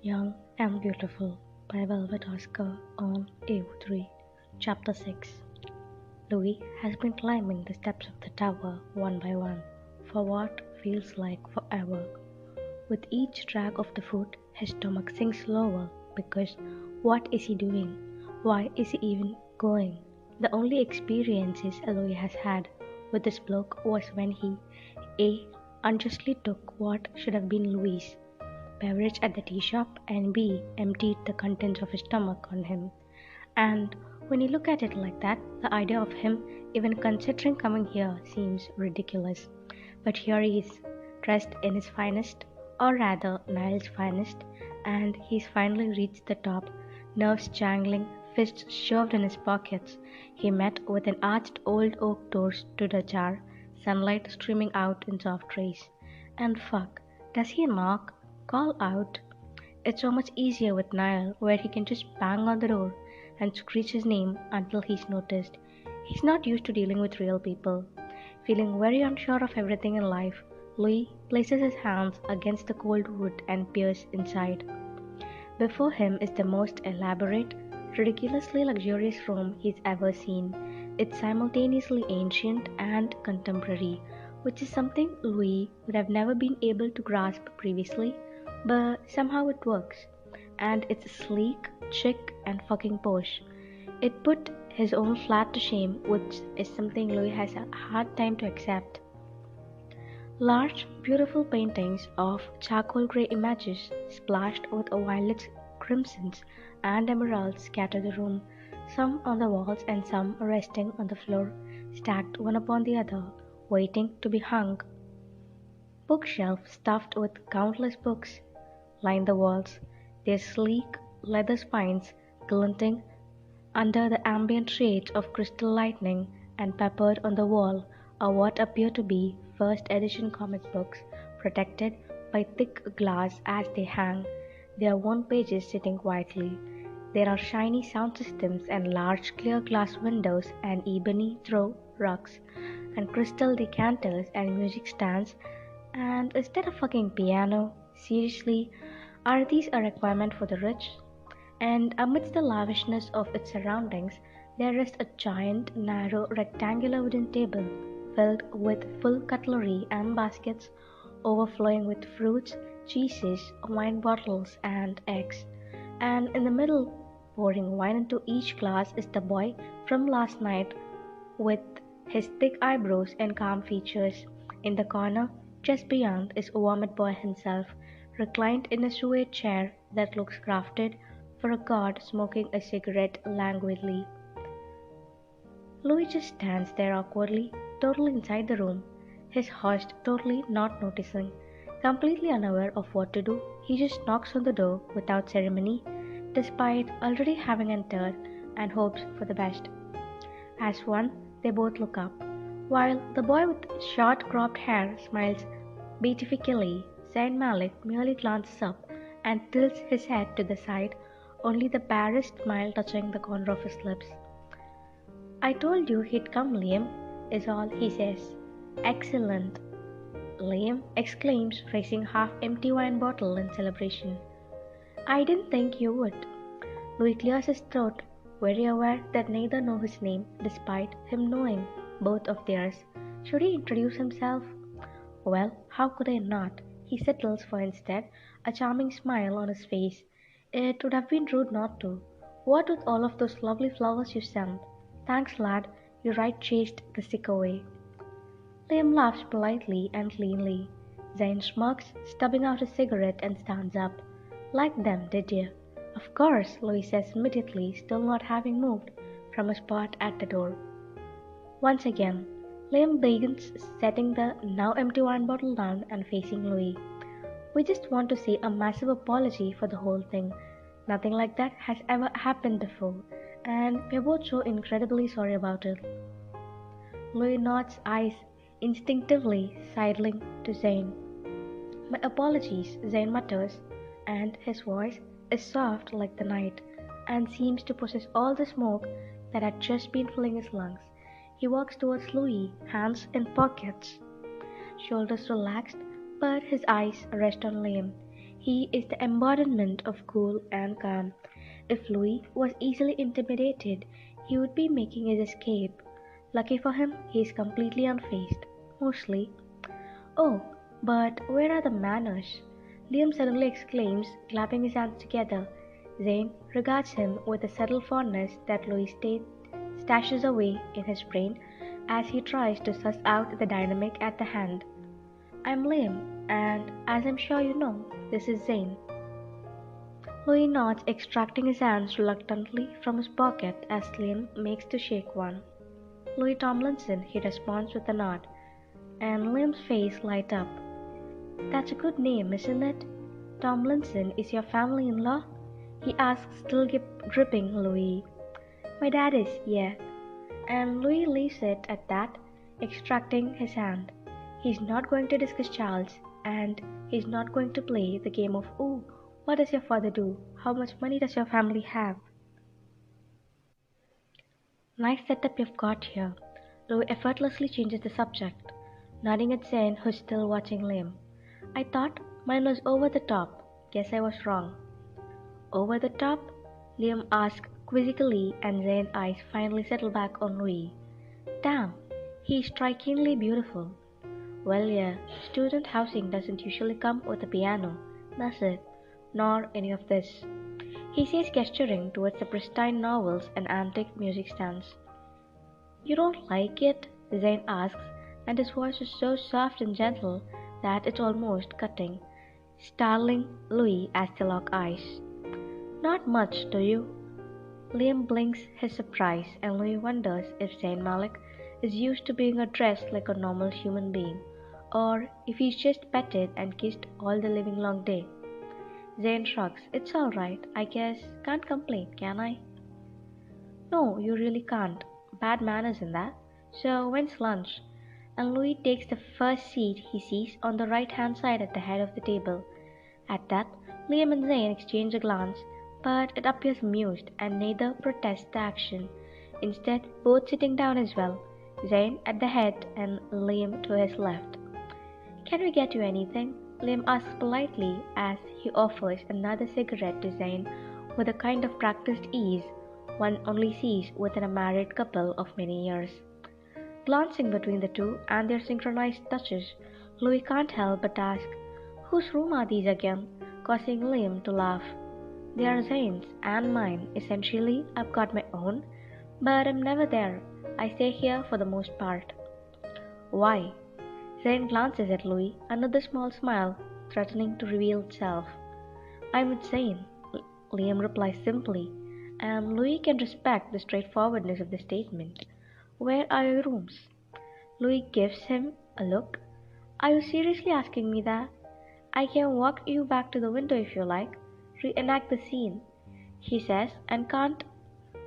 Young and Beautiful by velvetoscar on AO3. Chapter 6. Louis has been climbing the steps of the tower one by one for what feels like forever. With each drag of the foot, his stomach sinks lower because what is he doing? Why is he even going? The only experiences Louis has had with this bloke was when he A. unjustly took what should have been Louis' beverage at the tea shop and B. emptied the contents of his stomach on him. And when you look at it like that, the idea of him even considering coming here seems ridiculous. But here he is, dressed in his finest, or rather Niall's finest, and he's finally reached the top, nerves jangling, fists shoved in his pockets. He met with an arched old oak door stood ajar, sunlight streaming out in soft rays. And fuck, does he knock? Call out? It's so much easier with Niall, where he can just bang on the door and screech his name until he's noticed. He's not used to dealing with real people. Feeling very unsure of everything in life, Louis places his hands against the cold wood and peers inside. Before him is the most elaborate, ridiculously luxurious room he's ever seen. It's simultaneously ancient and contemporary, which is something Louis would have never been able to grasp previously, but somehow it works. And it's sleek, chic, and fucking posh. It put his own flat to shame, which is something Louis has a hard time to accept. Large, beautiful paintings of charcoal grey images splashed with violets, crimsons, and emeralds scatter the room, some on the walls and some resting on the floor, stacked one upon the other, waiting to be hung. Bookshelves stuffed with countless books line the walls, their sleek leather spines glinting under the ambient shades of crystal lightning, and peppered on the wall are what appear to be first edition comic books, protected by thick glass as they hang, their worn pages sitting quietly. There are shiny sound systems and large clear glass windows and ebony throw rugs and crystal decanters and music stands, and is that a fucking piano? Seriously, are these a requirement for the rich? And amidst the lavishness of its surroundings, there rests a giant, narrow, rectangular wooden table filled with full cutlery and baskets overflowing with fruits, cheeses, wine bottles, and eggs. And in the middle, pouring wine into each glass, is the boy from last night with his thick eyebrows and calm features. In the corner, just beyond, is Vomit Boy himself, reclined in a suede chair that looks crafted for a god smoking a cigarette languidly. Louis just stands there awkwardly, totally inside the room, his host totally not noticing. Completely unaware of what to do, he just knocks on the door without ceremony, despite already having entered, and hopes for the best. As one, they both look up, while the boy with short cropped hair smiles beatifically. Saint Malik merely glances up and tilts his head to the side, only the barest smile touching the corner of his lips. "I told you he'd come, Liam," is all he says. "Excellent," Liam exclaims, raising half-empty wine bottle in celebration. "I didn't think you would." Louis clears his throat, very aware that neither know his name, despite him knowing both of theirs. Should he introduce himself? Well, how could I not? He settles for instead, a charming smile on his face. It would have been rude not to. "What with all of those lovely flowers you sent?" "Thanks, lad, you right chased the sick away." Liam laughs politely and cleanly. Zane smirks, stubbing out his cigarette, and stands up. "Like them, did you?" "Of course," Louis says immediately, still not having moved from his spot at the door. Once again, Liam begins setting the now empty wine bottle down and facing Louis. "We just want to say a massive apology for the whole thing. Nothing like that has ever happened before, and we're both so incredibly sorry about it." Louis nods, eyes instinctively sidling to Zane. "My apologies," Zane mutters, and his voice is soft like the night, and seems to possess all the smoke that had just been filling his lungs. He walks towards Louis, hands in pockets, shoulders relaxed, but his eyes rest on Liam. He is the embodiment of cool and calm. If Louis was easily intimidated, he would be making his escape. Lucky for him, he is completely unfazed. Mostly. Oh, but where are the manners? Liam suddenly exclaims, clapping his hands together. Zane regards him with a subtle fondness that Louis stashes away in his brain as he tries to suss out the dynamic at the hand. I'm Liam, and as I'm sure you know, this is Zane. Louis nods, extracting his hands reluctantly from his pocket as Liam makes to shake one. Louis Tomlinson, he responds with a nod, and Liam's face lights up. That's a good name, isn't it? Tomlinson is your family-in-law? He asks, still gripping Louis. My dad is, yeah. And Louis leaves it at that, extracting his hand. He's not going to discuss Charles, and he's not going to play the game of, ooh, what does your father do? How much money does your family have? Nice setup you've got here. Louis effortlessly changes the subject, nodding at Zane, who's still watching Liam. I thought mine was over the top. Guess I was wrong. Over the top? Liam asks quizzically, and Zane's eyes finally settle back on Louis. Damn, he's strikingly beautiful. Well, yeah, student housing doesn't usually come with a piano, does it? Nor any of this. He says, gesturing towards the pristine novels and antique music stands. You don't like it? Zane asks, and his voice is so soft and gentle that it's almost cutting, startling Louis as they lock eyes. Not much, do you? Liam blinks his surprise, and Louis wonders if Zayn Malik is used to being addressed like a normal human being, or if he's just petted and kissed all the living long day. Zayn shrugs. It's all right, I guess. Can't complain, can I? No, you really can't. Bad manners in that. So when's lunch? And Louis takes the first seat he sees on the right-hand side at the head of the table. At that, Liam and Zayn exchange a glance, but it appears amused, and neither protests the action. Instead, both sitting down as well, Zayn at the head and Liam to his left. Can we get you anything? Liam asks politely as he offers another cigarette to Zayn with a kind of practiced ease one only sees within a married couple of many years. Glancing between the two and their synchronized touches, Louis can't help but ask, whose room are these again? Causing Liam to laugh. They are Zayn's and mine. Essentially, I've got my own, but I'm never there. I stay here for the most part. Why? Zayn glances at Louis, another small smile threatening to reveal itself. I'm with Zayn, Liam replies simply, and Louis can respect the straightforwardness of the statement. Where are your rooms? Louis gives him a look. Are you seriously asking me that? I can walk you back to the window if you like. Reenact the scene, he says, and can't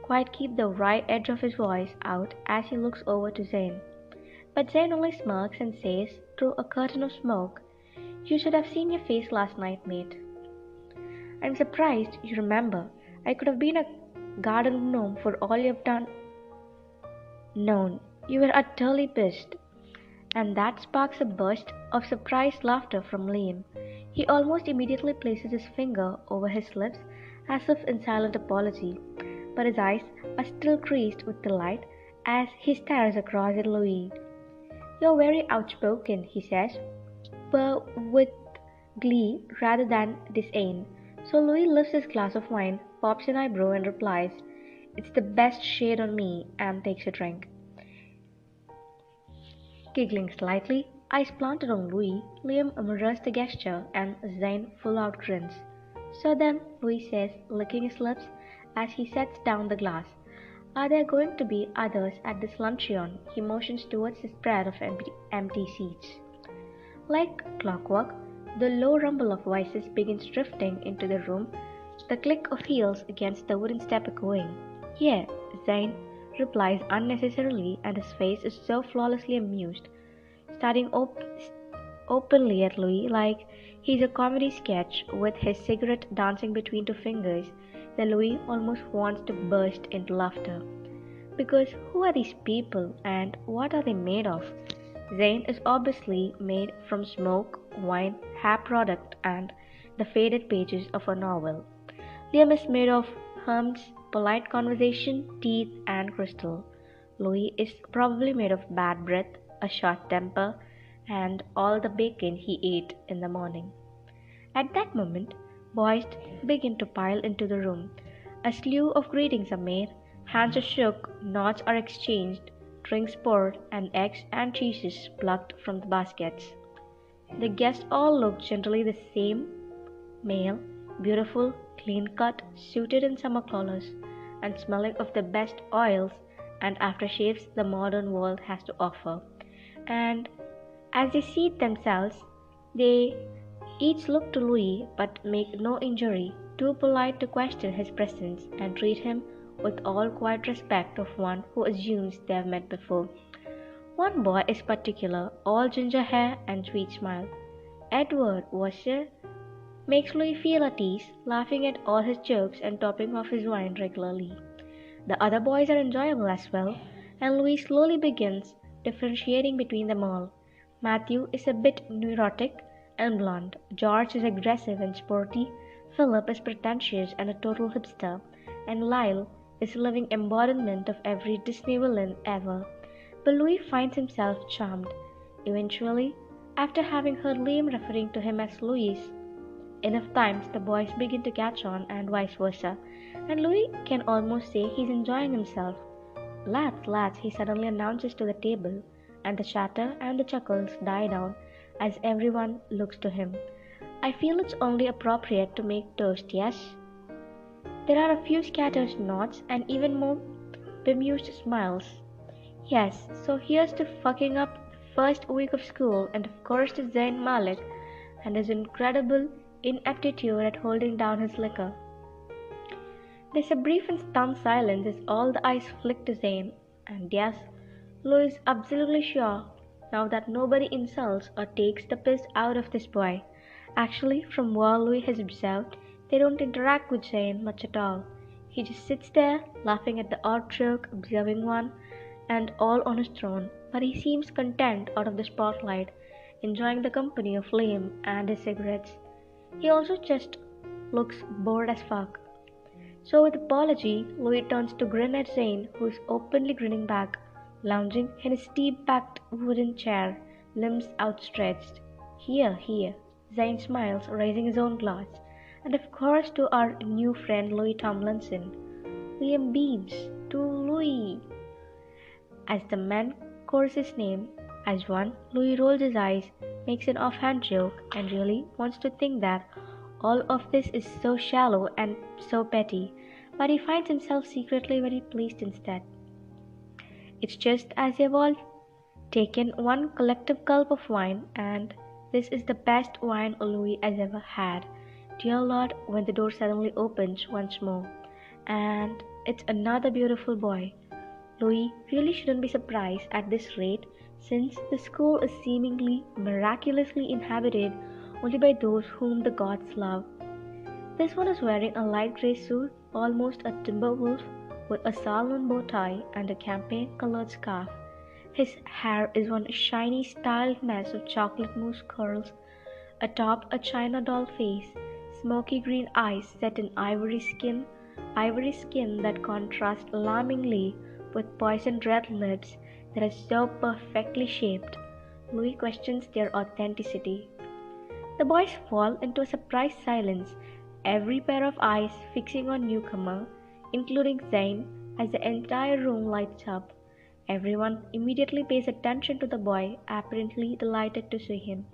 quite keep the right edge of his voice out as he looks over to Zayn. But Zayn only smirks and says, through a curtain of smoke, You should have seen your face last night, mate. I'm surprised you remember. I could have been a garden gnome for all you've done. Known. You were utterly pissed. And that sparks a burst of surprised laughter from Liam. He almost immediately places his finger over his lips as if in silent apology, but his eyes are still creased with delight as he stares across at Louis. You're very outspoken, he says, but with glee rather than disdain. So Louis lifts his glass of wine, pops an eyebrow, and replies, It's the best shade on me, and takes a drink. Giggling slightly, eyes planted on Louis, Liam mirrors the gesture, and Zayn full-out grins. So then, Louis says, licking his lips as he sets down the glass, are there going to be others at this luncheon? He motions towards the spread of empty seats. Like clockwork, the low rumble of voices begins drifting into the room, the click of heels against the wooden step echoing. Yeah, Zayn replies unnecessarily, and his face is so flawlessly amused, staring openly at Louis like he's a comedy sketch with his cigarette dancing between two fingers, that Louis almost wants to burst into laughter. Because who are these people and what are they made of? Zayn is obviously made from smoke, wine, hair product, and the faded pages of a novel. Liam is made of hums, polite conversation, teeth, and crystal. Louis is probably made of bad breath, a short temper, and all the bacon he ate in the morning. At that moment, boys begin to pile into the room. A slew of greetings are made, hands are shook, nods are exchanged, drinks poured, and eggs and cheeses plucked from the baskets. The guests all look generally the same: male, beautiful, clean-cut, suited in summer colors, and smelling of the best oils and aftershaves the modern world has to offer. And as they seat themselves, they each look to Louis but make no injury, too polite to question his presence, and treat him with all quiet respect of one who assumes they have met before. One boy is particular, all ginger hair and sweet smile. Edward Washer makes Louis feel at ease, laughing at all his jokes and topping off his wine regularly. The other boys are enjoyable as well, and Louis slowly begins differentiating between them all. Matthew is a bit neurotic and blunt, George is aggressive and sporty, Philip is pretentious and a total hipster, and Lyle is a living embodiment of every Disney villain ever. But Louis finds himself charmed. Eventually, after having heard Liam referring to him as Louis enough times, the boys begin to catch on, and vice versa, and Louis can almost say he's enjoying himself. Lads, lads, he suddenly announces to the table, and the chatter and the chuckles die down as everyone looks to him. I feel it's only appropriate to make toast, yes? There are a few scattered nods and even more bemused smiles. Yes, so here's to fucking up the first week of school, and of course to Zayn Malik and his incredible inaptitude at holding down his liquor. There's a brief and stunned silence as all the eyes flick to Zayn, and yes, Louis is absolutely sure now that nobody insults or takes the piss out of this boy. Actually, from what Louis has observed, they don't interact with Zayn much at all. He just sits there, laughing at the odd joke, observing one, and all on his throne, but he seems content out of the spotlight, enjoying the company of Liam and his cigarettes. He also just looks bored as fuck. So with apology, Louis turns to grin at Zayn, who is openly grinning back, lounging in his steep-backed wooden chair, limbs outstretched. Here, here, Zayn smiles, raising his own glass, and of course to our new friend Louis Tomlinson. Liam beams. To Louis. As the man calls his name, as one, Louis rolls his eyes, makes an offhand joke, and really wants to think that all of this is so shallow and so petty, but he finds himself secretly very pleased instead. It's just as they've all taken one collective gulp of wine, and this is the best wine Louis has ever had. Dear Lord, when the door suddenly opens once more, and it's another beautiful boy. Louis really shouldn't be surprised at this rate, since the school is seemingly miraculously inhabited only by those whom the gods love. This one is wearing a light grey suit, almost a timber wolf, with a salmon bow tie and a champagne-colored scarf. His hair is one shiny styled mess of chocolate mousse curls, atop a china doll face, smoky green eyes set in ivory skin that contrasts alarmingly with poisoned red lips that are so perfectly shaped. Louis questions their authenticity. The boys fall into a surprised silence, every pair of eyes fixing on newcomer, including Zayn, as the entire room lights up. Everyone immediately pays attention to the boy, apparently delighted to see him.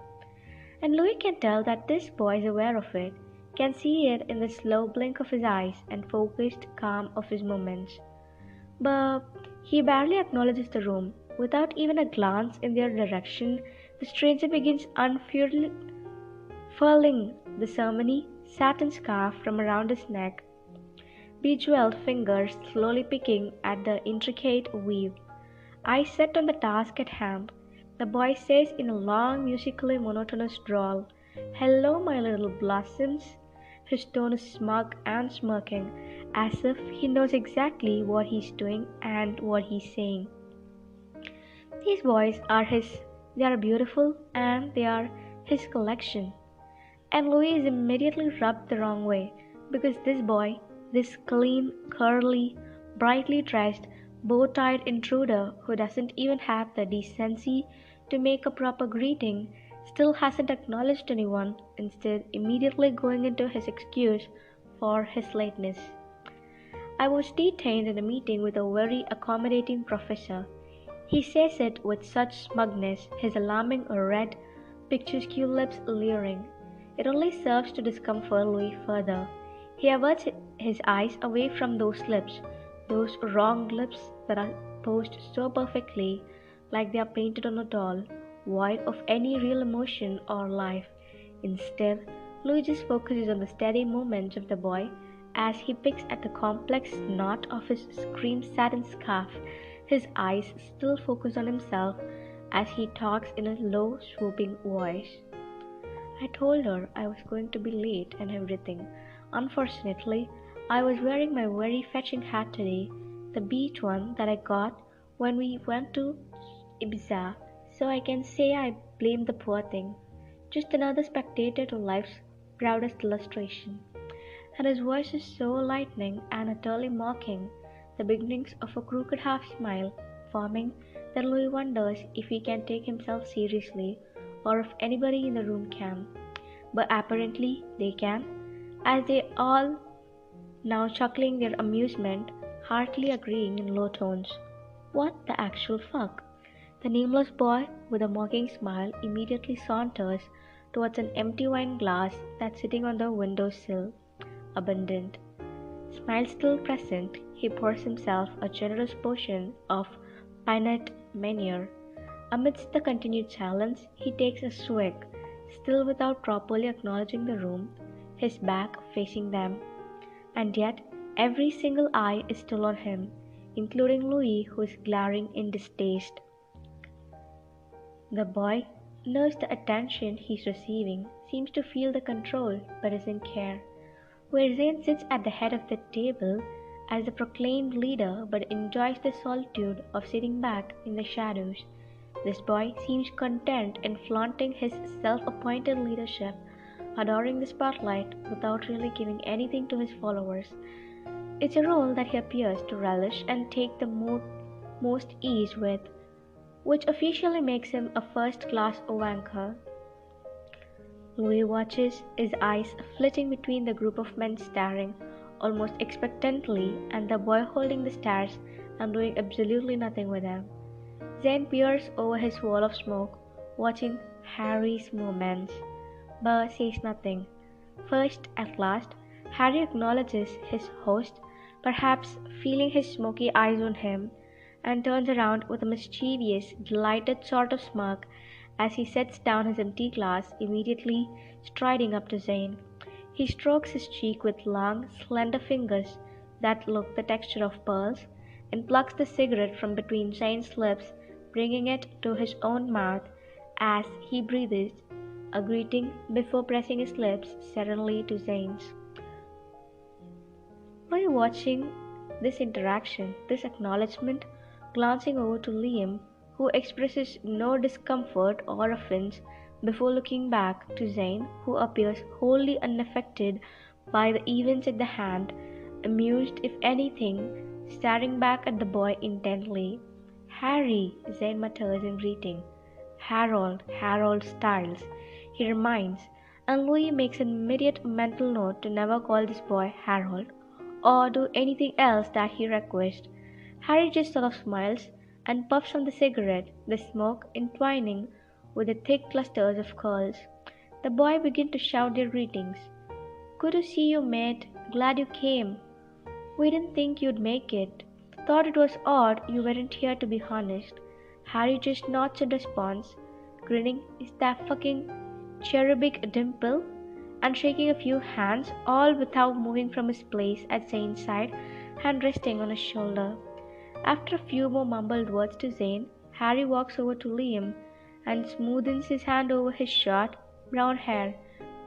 And Louis can tell that this boy is aware of it, can see it in the slow blink of his eyes and focused calm of his movements. But he barely acknowledges the room. Without even a glance in their direction, the stranger begins unfurling the ceremony satin scarf from around his neck, bejeweled fingers slowly picking at the intricate weave. Eyes set on the task at hand, the boy says in a long, musically monotonous drawl, "Hello, my little blossoms." His tone is smug and smirking, as if he knows exactly what he's doing and what he's saying. These boys are his, they are beautiful, and they are his collection. and Louis is immediately rubbed the wrong way because this boy, this clean, curly, brightly dressed, bow-tied intruder who doesn't even have the decency to make a proper greeting, still hasn't acknowledged anyone, instead immediately going into his excuse for his lateness. I was detained in a meeting with a very accommodating professor. He says it with such smugness, his alarming red, picturesque lips leering. It only serves to discomfort Louis further. He averts his eyes away from those lips, those wrong lips that are posed so perfectly, like they are painted on a doll, void of any real emotion or life. Instead, Louis just focuses on the steady movements of the boy as he picks at the complex knot of his cream satin scarf, his eyes still focused on himself as he talks in a low, swooping voice. I told her I was going to be late and everything. Unfortunately, I was wearing my very fetching hat today, the beach one that I got when we went to Ibiza, so I can say I blame the poor thing. Just another spectator to life's proudest illustration. And his voice is so lightning and utterly mocking, the beginnings of a crooked half smile forming, that Louis wonders if he can take himself seriously or if anybody in the room can. But apparently they can, as they all now chuckling their amusement, heartily agreeing in low tones. What the actual fuck? The nameless boy, with a mocking smile, immediately saunters towards an empty wine glass that's sitting on the window sill, abundant. Smile still present, he pours himself a generous portion of Pinot Meunier. Amidst the continued silence, he takes a swig, still without properly acknowledging the room, his back facing them. And yet, every single eye is still on him, including Louis, who is glaring in distaste. The boy knows the attention he's receiving, seems to feel the control, but doesn't care. Where Zane sits at the head of the table as the proclaimed leader but enjoys the solitude of sitting back in the shadows, this boy seems content in flaunting his self-appointed leadership, adoring the spotlight without really giving anything to his followers. It's a role that he appears to relish and take the most ease with, which officially makes him a first-class wanker. Louis watches, his eyes flitting between the group of men staring almost expectantly and the boy holding the stars and doing absolutely nothing with them. Zane peers over his wall of smoke, watching Harry's movements, but says nothing. First, at last, Harry acknowledges his host, perhaps feeling his smoky eyes on him, and turns around with a mischievous, delighted sort of smirk as he sets down his empty glass, immediately striding up to Zane. He strokes his cheek with long, slender fingers that look the texture of pearls, and plucks the cigarette from between Zane's lips, bringing it to his own mouth as he breathes a greeting before pressing his lips serenely to Zane's. While watching this interaction, this acknowledgement, glancing over to Liam, who expresses no discomfort or offense before looking back to Zane, who appears wholly unaffected by the events at the hand, amused if anything, staring back at the boy intently. "Harry," Zane mutters in greeting. Harold Styles," he reminds, and Louis makes an immediate mental note to never call this boy Harold, or do anything else that he requests. Harry just sort of smiles and puffs on the cigarette, the smoke entwining with the thick clusters of curls. The boy begins to shout their greetings. "Good to see you, mate. Glad you came. We didn't think you'd make it. Thought it was odd you weren't here, to be honest." Harry just nods in response, grinning his that fucking cherubic dimple and shaking a few hands, all without moving from his place at Zane's side, hand resting on his shoulder. After a few more mumbled words to Zane, Harry walks over to Liam and smoothens his hand over his short, brown hair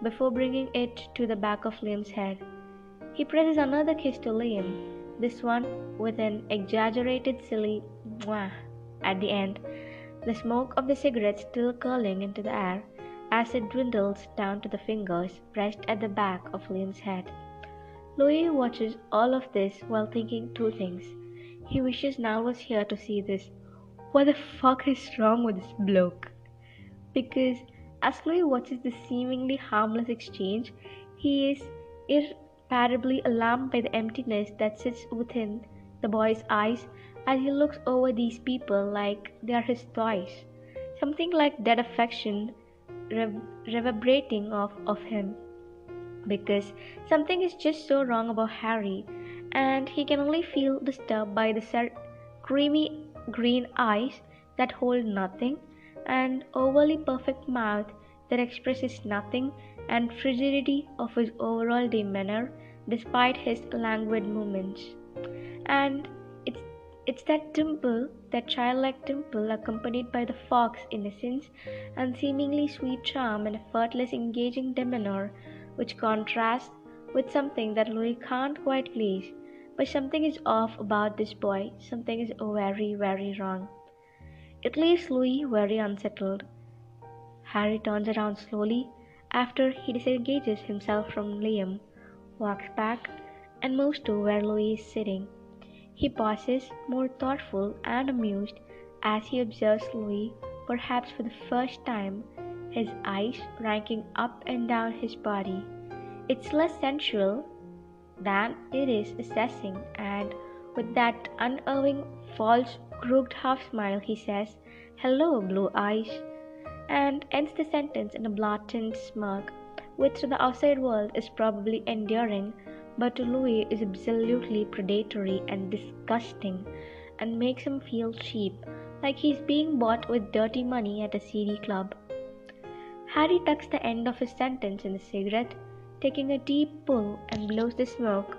before bringing it to the back of Liam's head. He presses another kiss to Liam, this one with an exaggerated silly mwah at the end, the smoke of the cigarette still curling into the air as it dwindles down to the fingers pressed at the back of Liam's head. Louis watches all of this while thinking two things. He wishes Nal was here to see this. What the fuck is wrong with this bloke? Because as Louis watches this seemingly harmless exchange, he is irreparably alarmed by the emptiness that sits within the boy's eyes as he looks over these people like they are his toys. Something like dead affection reverberating off of him. Because something is just so wrong about Harry, and he can only feel disturbed by the creamy green eyes that hold nothing, and overly perfect mouth that expresses nothing, and frigidity of his overall demeanor despite his languid movements. And it's that dimple, that childlike dimple accompanied by the fox innocence and seemingly sweet charm and effortless engaging demeanor, which contrasts with something that Louis can't quite place. But something is off about this boy, something is very, very wrong. It leaves Louis very unsettled. Harry turns around slowly after he disengages himself from Liam, walks back, and moves to where Louis is sitting. He pauses, more thoughtful and amused, as he observes Louis, perhaps for the first time, his eyes ranking up and down his body. It's less sensual than it is assessing, and with that unerring, false, crooked half-smile, he says, "Hello, blue eyes," and ends the sentence in a blatant smirk, which to the outside world is probably endearing, but to Louis is absolutely predatory and disgusting, and makes him feel cheap, like he's being bought with dirty money at a seedy club. Harry tucks the end of his sentence in the cigarette, taking a deep pull, and blows the smoke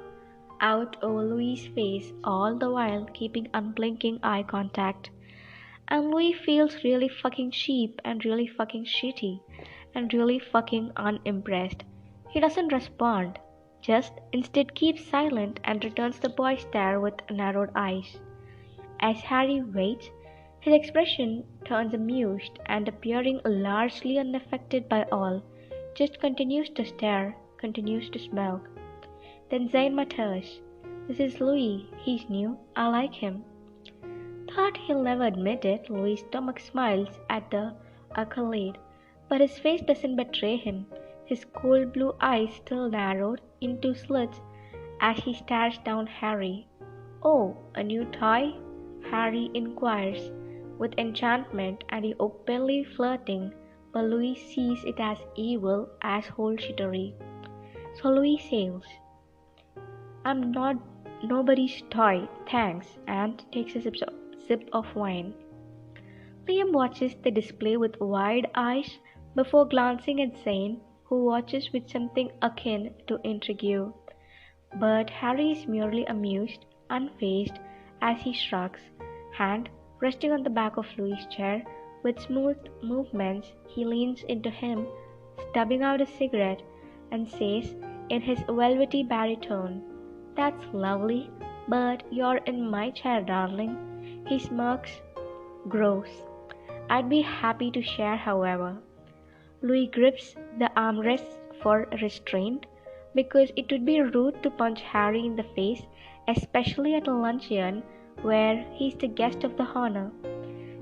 out over Louis's face, all the while keeping unblinking eye contact. And Louis feels really fucking cheap and really fucking shitty and really fucking unimpressed. He doesn't respond, just instead keeps silent and returns the boy's stare with narrowed eyes. As Harry waits, his expression turns amused, and appearing largely unaffected by all, just continues to stare, continues to smoke. Then Zayn mutters, "This is Louis, he's new, I like him." Thought he'll never admit it, Louis' stomach smiles at the accolade, but his face doesn't betray him, his cold blue eyes still narrowed into slits as he stares down Harry. "Oh, a new toy?" Harry inquires, with enchantment, and he openly flirting, but Louis sees it as evil, as shittery. So Louis says, "I'm not nobody's toy, thanks," and takes a sip of wine. Liam watches the display with wide eyes before glancing at Zane, who watches with something akin to intrigue. But Harry is merely amused, unfazed, as he shrugs, hand resting on the back of Louis' chair. With smooth movements, he leans into him, stubbing out a cigarette, and says in his velvety baritone, "That's lovely, but you're in my chair, darling." He smirks, gross. "I'd be happy to share, however." Louis grips the armrests for restraint, because it would be rude to punch Harry in the face, especially at a luncheon where he's the guest of the honor.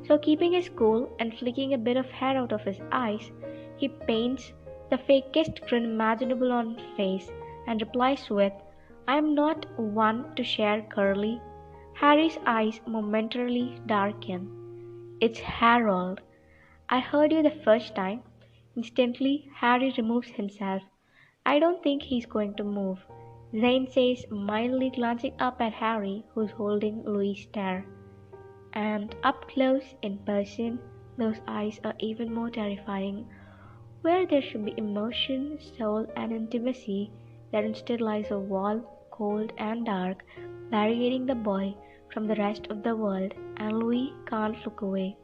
So keeping his cool and flicking a bit of hair out of his eyes, he paints the fakest grin imaginable on his face and replies with, "I'm not one to share, Curly." Harry's eyes momentarily darken. "It's Harold. I heard you the first time." Instantly, Harry removes himself. "I don't think he's going to move," Zane says, mildly glancing up at Harry, who's holding Louis' stare. And up close, in person, those eyes are even more terrifying. Where there should be emotion, soul, and intimacy, there instead lies a wall, cold and dark, barricading the boy from the rest of the world, and Louis can't look away.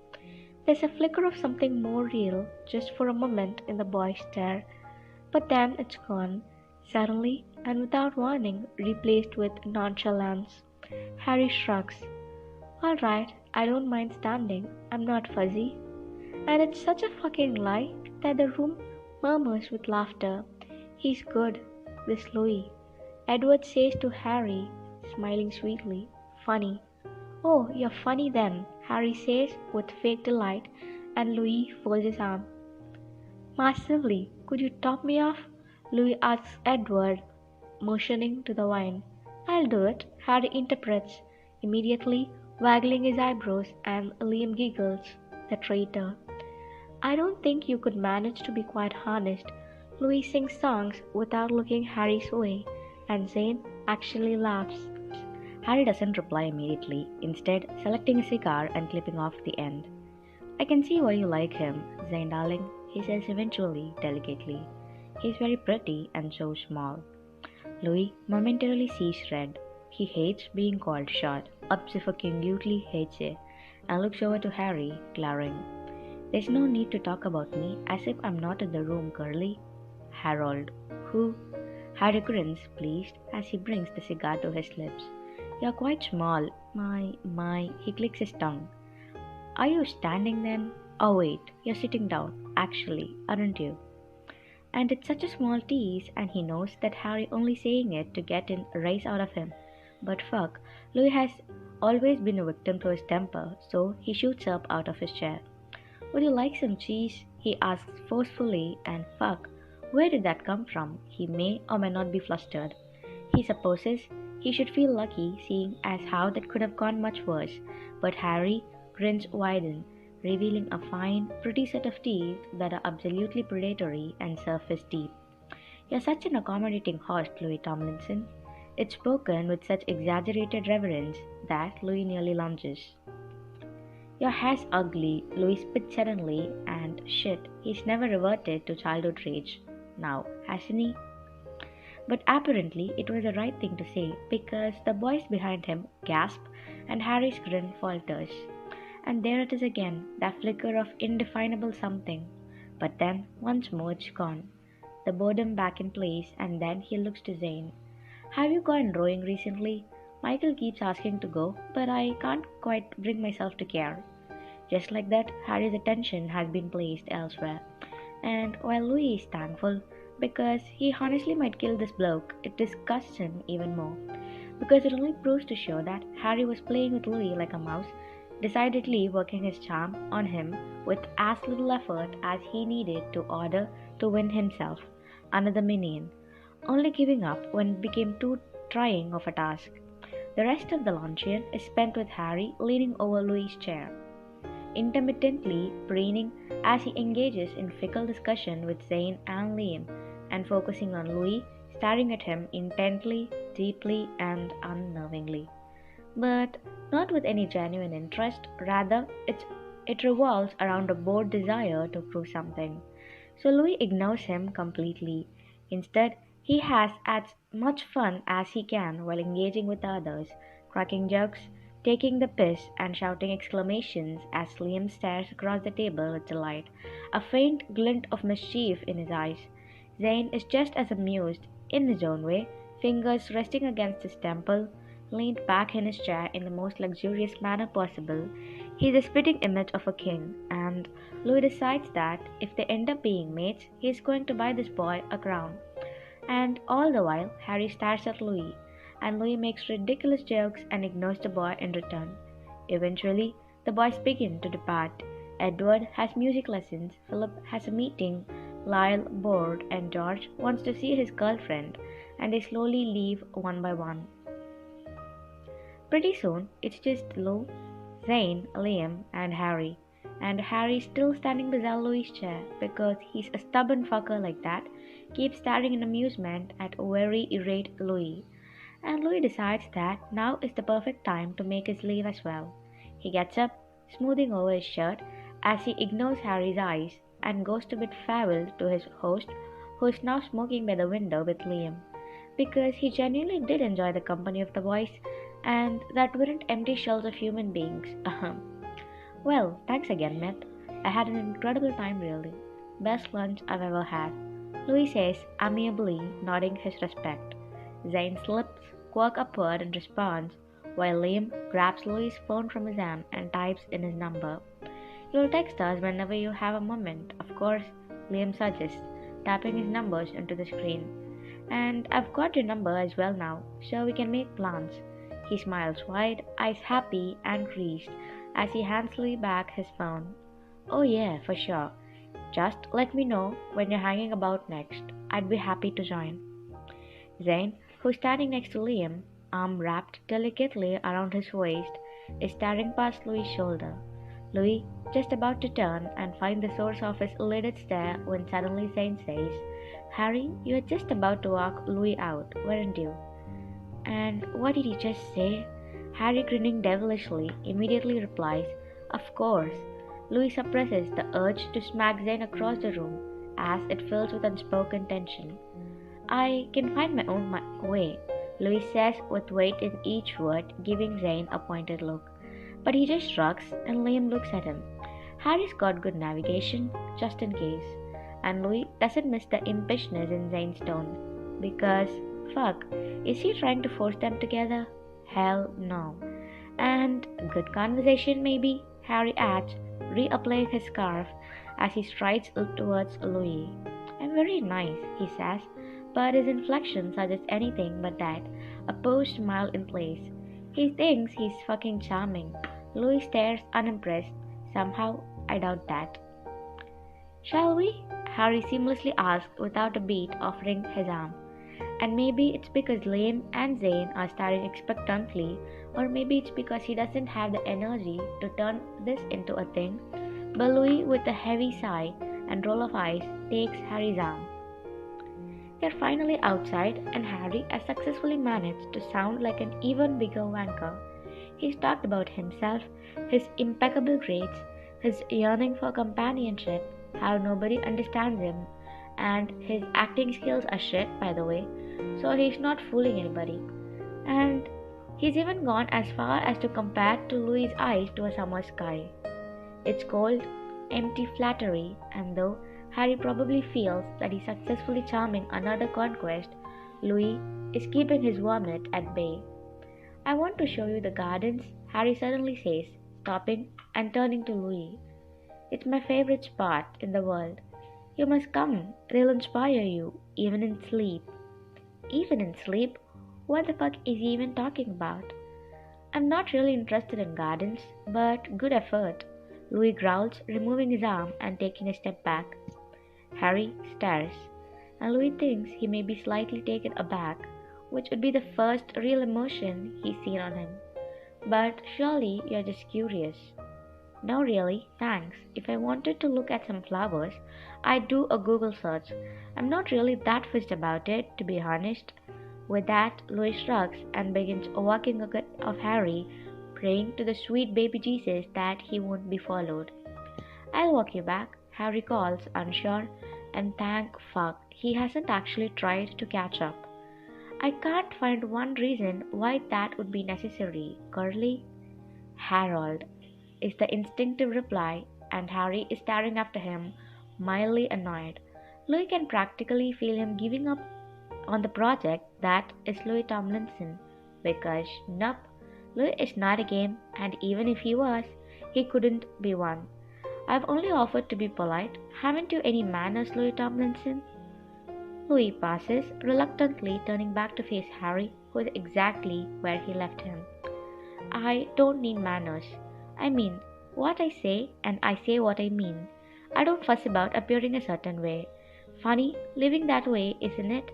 There's a flicker of something more real, just for a moment, in the boy's stare, but then it's gone, suddenly and without warning, replaced with nonchalance. Harry shrugs. "All right, I don't mind standing. I'm not fuzzy." And it's such a fucking lie that the room murmurs with laughter. He's good, this Louis. Edward says to Harry, smiling sweetly. Funny. Oh, you're funny then, Harry says with fake delight, and Louis folds his arm. Massively. Could you top me off? Louis asks Edward, motioning to the wine. I'll do it, Harry interprets, immediately waggling his eyebrows, and Liam giggles. The traitor. I don't think you could manage to be quite honest. Louis sings songs without looking Harry's way, and Zane actually laughs. Harry doesn't reply immediately, instead selecting a cigar and clipping off the end. I can see why you like him, Zane darling, he says eventually, delicately. He's very pretty and so small. Louis momentarily sees red. He hates being called short, absolutely hates it, and looks over to Harry, glaring. There's no need to talk about me as if I'm not in the room, girlie. Harold, who? Harry grins, pleased, as he brings the cigar to his lips. You're quite small. My, he clicks his tongue. Are you standing then? Oh wait, you're sitting down, actually, aren't you? And it's such a small tease, and he knows that Harry only saying it to get a rise out of him. But fuck, Louis has always been a victim to his temper, so he shoots up out of his chair. Would you like some cheese? He asks forcefully, and fuck, where did that come from? He may or may not be flustered. He supposes he should feel lucky, seeing as how that could have gone much worse, but Harry grins widen, revealing a fine, pretty set of teeth that are absolutely predatory and surface deep. You're such an accommodating host, Louis Tomlinson. It's spoken with such exaggerated reverence that Louis nearly lunges. Your hair's ugly, Louis spits suddenly, and shit, he's never reverted to childhood rage. Now, hasn't he? But apparently it was the right thing to say, because the boys behind him gasp and Harry's grin falters. And there it is again, that flicker of indefinable something. But then, once more it's gone. The boredom back in place, and then he looks to Zane. Have you gone rowing recently? Michael keeps asking to go, but I can't quite bring myself to care. Just like that, Harry's attention has been placed elsewhere. And while Louis is thankful, because he honestly might kill this bloke, it disgusts him even more. Because it only proves to show that Harry was playing with Louis like a mouse, decidedly working his charm on him with as little effort as he needed to order to win himself another minion, only giving up when it became too trying of a task. The rest of the luncheon is spent with Harry leaning over Louis' chair, intermittently preening as he engages in fickle discussion with Zane and Liam, and focusing on Louis, staring at him intently, deeply, and unnervingly. But not with any genuine interest, rather, it revolves around a bored desire to prove something. So Louis ignores him completely. Instead, he has as much fun as he can while engaging with others, cracking jokes, taking the piss, and shouting exclamations as Liam stares across the table with delight, a faint glint of mischief in his eyes. Zane is just as amused, in his own way, fingers resting against his temple, leaned back in his chair in the most luxurious manner possible. He's a spitting image of a king, and Louis decides that if they end up being mates, he's going to buy this boy a crown. And all the while, Harry stares at Louis, and Louis makes ridiculous jokes and ignores the boy in return. Eventually, the boys begin to depart. Edward has music lessons, Philip has a meeting, Lyle bored, and George wants to see his girlfriend, and they slowly leave one by one. Pretty soon, it's just Lou, Zane, Liam, and Harry. And Harry's still standing beside Louis' chair because he's a stubborn fucker like that, keeps staring in amusement at very irate Louis. And Louis decides that now is the perfect time to make his leave as well. He gets up, smoothing over his shirt as he ignores Harry's eyes and goes to bid farewell to his host, who is now smoking by the window with Liam, because he genuinely did enjoy the company of the boys, and that weren't empty shells of human beings. Well, thanks again, Matt. I had an incredible time, really. Best lunch I've ever had. Louis says, amiably, nodding his respect. Zane's lips quirk upward in response, while Liam grabs Louis' phone from his arm and types in his number. You'll text us whenever you have a moment, of course, Liam suggests, tapping his numbers into the screen. And I've got your number as well now, so we can make plans. He smiles wide, eyes happy and creased, as he hands Louis back his phone. Oh yeah, for sure. Just let me know when you're hanging about next. I'd be happy to join. Zane, who's standing next to Liam, arm wrapped delicately around his waist, is staring past Louis' shoulder. Louis, just about to turn and find the source of his elated stare when suddenly Zane says, Harry, you were just about to walk Louis out, weren't you? And what did he just say? Harry, grinning devilishly, immediately replies, Of course. Louis suppresses the urge to smack Zane across the room as it fills with unspoken tension. I can find my own way, Louis says with weight in each word, giving Zane a pointed look. But he just shrugs and Liam looks at him. Harry's got good navigation, just in case. And Louis doesn't miss the impishness in Zane's tone. Because, fuck, is he trying to force them together? Hell no. And good conversation maybe, Harry adds, reapplying his scarf as he strides towards Louis. I'm very nice, he says, but his inflection suggests anything but that, a posed smile in place. He thinks he's fucking charming. Louis stares unimpressed. Somehow, I doubt that. Shall we? Harry seamlessly asks without a beat, offering his arm. And maybe it's because Liam and Zane are staring expectantly, or maybe it's because he doesn't have the energy to turn this into a thing. But Louis, with a heavy sigh and roll of eyes, takes Harry's arm. They're finally outside, and Harry has successfully managed to sound like an even bigger wanker. He's talked about himself, his impeccable grades, his yearning for companionship, how nobody understands him, and his acting skills are shit, by the way, so he's not fooling anybody. And he's even gone as far as to compare to Louis' eyes to a summer sky. It's cold, empty flattery, and though Harry probably feels that he's successfully charming another conquest, Louis is keeping his vomit at bay. I want to show you the gardens, Harry suddenly says, stopping and turning to Louis. It's my favorite spot in the world. You must come, they'll inspire you, even in sleep. Even in sleep? What the fuck is he even talking about? I'm not really interested in gardens, but good effort, Louis growls, removing his arm and taking a step back. Harry stares, and Louis thinks he may be slightly taken aback, which would be the first real emotion he's seen on him. But surely you're just curious. No, really, thanks. If I wanted to look at some flowers, I'd do a Google search. I'm not really that fussed about it, to be honest. With that, Louis shrugs and begins walking ahead of Harry, praying to the sweet baby Jesus that he won't be followed. I'll walk you back, Harry calls, unsure, and thank fuck he hasn't actually tried to catch up. I can't find one reason why that would be necessary, Curly. Harold, is the instinctive reply, and Harry is staring after him, mildly annoyed. Louis can practically feel him giving up on the project that is Louis Tomlinson, because nope, Louis is not a game, and even if he was, he couldn't be one. I've only offered to be polite. Haven't you any manners, Louis Tomlinson? Louis passes, reluctantly turning back to face Harry, who is exactly where he left him. I don't need manners. I mean what I say, and I say what I mean. I don't fuss about appearing a certain way. Funny, living that way, isn't it?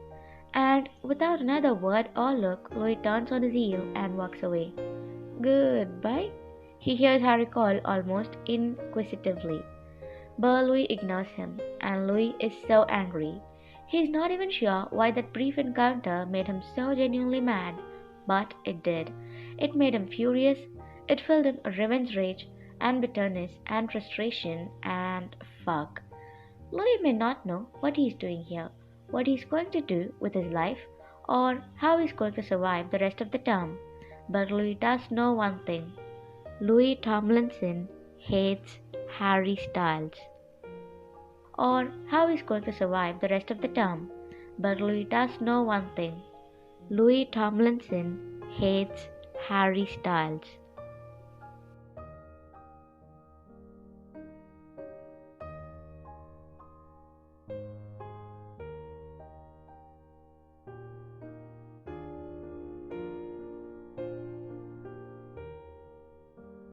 And without another word or look, Louis turns on his heel and walks away. Goodbye, he hears Harry call almost inquisitively. But Louis ignores him, and Louis is so angry. He's not even sure why that brief encounter made him so genuinely mad, but it did. It made him furious. It filled him a revenge rage and bitterness and frustration and fuck. Louis may not know what he's doing here, what he's going to do with his life, or how he's going to survive the rest of the term. But Louis does know one thing. Louis Tomlinson hates Harry Styles. Or how he's going to survive the rest of the term. But Louis does know one thing. Louis Tomlinson hates Harry Styles.